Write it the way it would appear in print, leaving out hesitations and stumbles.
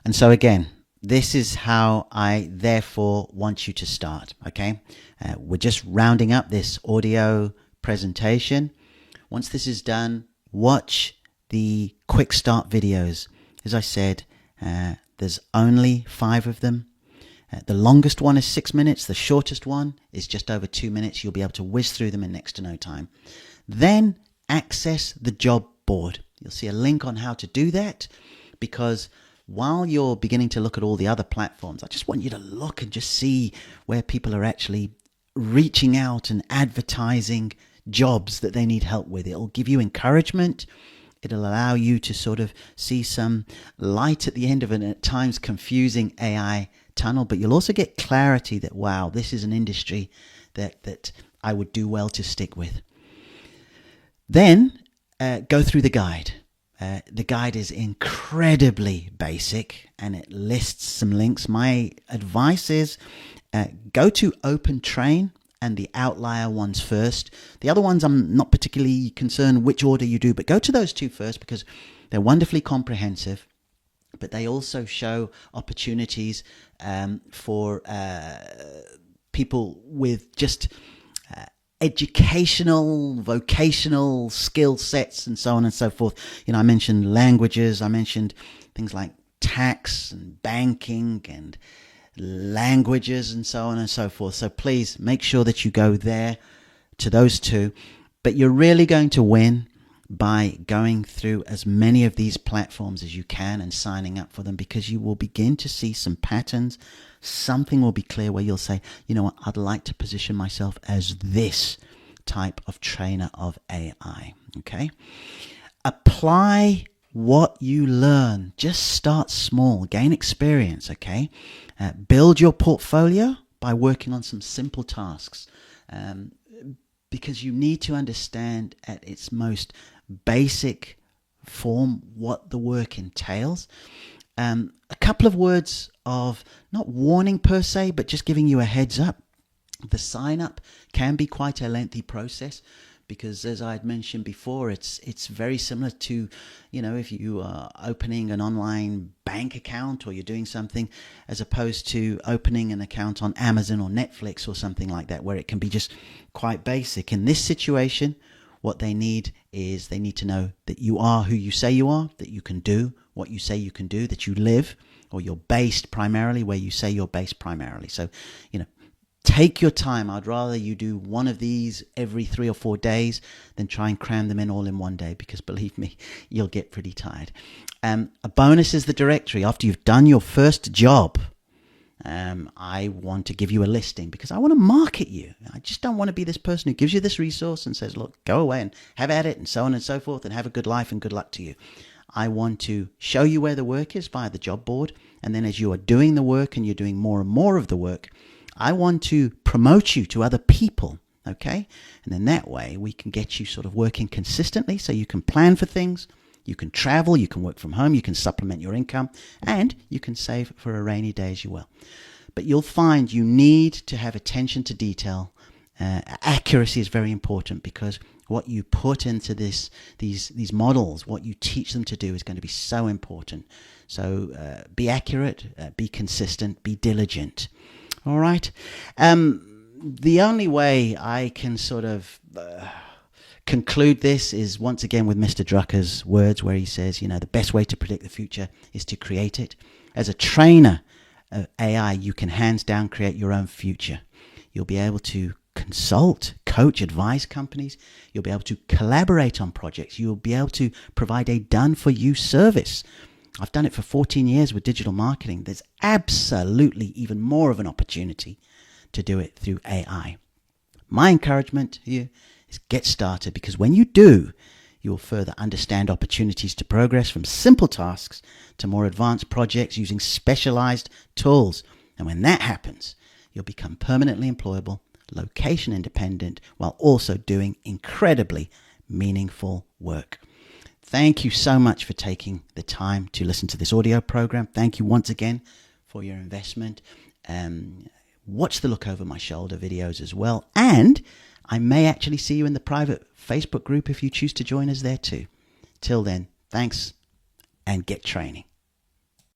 And so again, this is how I therefore want you to start, okay? We're just rounding up this audio presentation. Once this is done, watch the quick start videos. As I said, there's only 5 of them. The longest one is 6 minutes. The shortest one is just over 2 minutes. You'll be able to whiz through them in next to no time. Then access the job board. You'll see a link on how to do that, because while you're beginning to look at all the other platforms, I just want you to look and just see where people are actually reaching out and advertising jobs that they need help with. It'll give you encouragement. It'll allow you to sort of see some light at the end of an at times confusing AI tunnel, but you'll also get clarity that, wow, this is an industry that I would do well to stick with. Then go through the guide. The guide is incredibly basic and it lists some links. My advice is go to OpenTrain and the outlier ones first. The other ones I'm not particularly concerned which order you do, but go to those 2 first because they're wonderfully comprehensive, but they also show opportunities for people with just educational, vocational skill sets and so on and so forth. You know, I mentioned languages, I mentioned things like tax and banking and languages and so on and so forth. So please make sure that you go there to those 2. But you're really going to win by going through as many of these platforms as you can and signing up for them, because you will begin to see some patterns. Something will be clear where you'll say, you know what, I'd like to position myself as this type of trainer of AI. Okay? Apply what you learn. Just start small, gain experience. Okay? Build your portfolio by working on some simple tasks, because you need to understand at its most basic form what the work entails. A couple of words of not warning per se, but just giving you a heads up. The sign up can be quite a lengthy process, because as I had mentioned before, it's very similar to, you know, if you are opening an online bank account or you're doing something, as opposed to opening an account on Amazon or Netflix or something like that, where it can be just quite basic. In this situation, what they need is they need to know that you are who you say you are, that you can do what you say you can do, that you live, or you're based primarily where you say you're based primarily. So, you know, take your time. I'd rather you do one of these every 3 or 4 days than try and cram them in all in one day, because believe me, you'll get pretty tired. A bonus is the directory. After you've done your first job, I want to give you a listing, because I want to market you. I just don't want to be this person who gives you this resource and says, look, go away and have at it and so on and so forth and have a good life and good luck to you. I want to show you where the work is via the job board. And then as you are doing the work and you're doing more and more of the work, I want to promote you to other people. Okay. And then that way we can get you sort of working consistently, so you can plan for things. You can travel, you can work from home, you can supplement your income, and you can save for a rainy day as you will. But you'll find you need to have attention to detail. Accuracy is very important, because what you put into these models, what you teach them to do, is going to be so important. So be accurate, be consistent, be diligent. All right. The only way I can sort of conclude this is once again with Mr. Drucker's words, where he says, you know, the best way to predict the future is to create it. As a trainer of AI, you can hands down create your own future. You'll be able to consult, coach, advise companies. You'll be able to collaborate on projects. You'll be able to provide a done-for-you service. I've done it for 14 years with digital marketing. There's absolutely even more of an opportunity to do it through AI. My encouragement to you is get started, because when you do, you will further understand opportunities to progress from simple tasks to more advanced projects using specialized tools. And when that happens, you'll become permanently employable, location independent, while also doing incredibly meaningful work. Thank you so much for taking the time to listen to this audio program. Thank you once again for your investment. Watch the Look Over My Shoulder videos as well. And I may actually see you in the private Facebook group if you choose to join us there too. Till then, thanks and get training.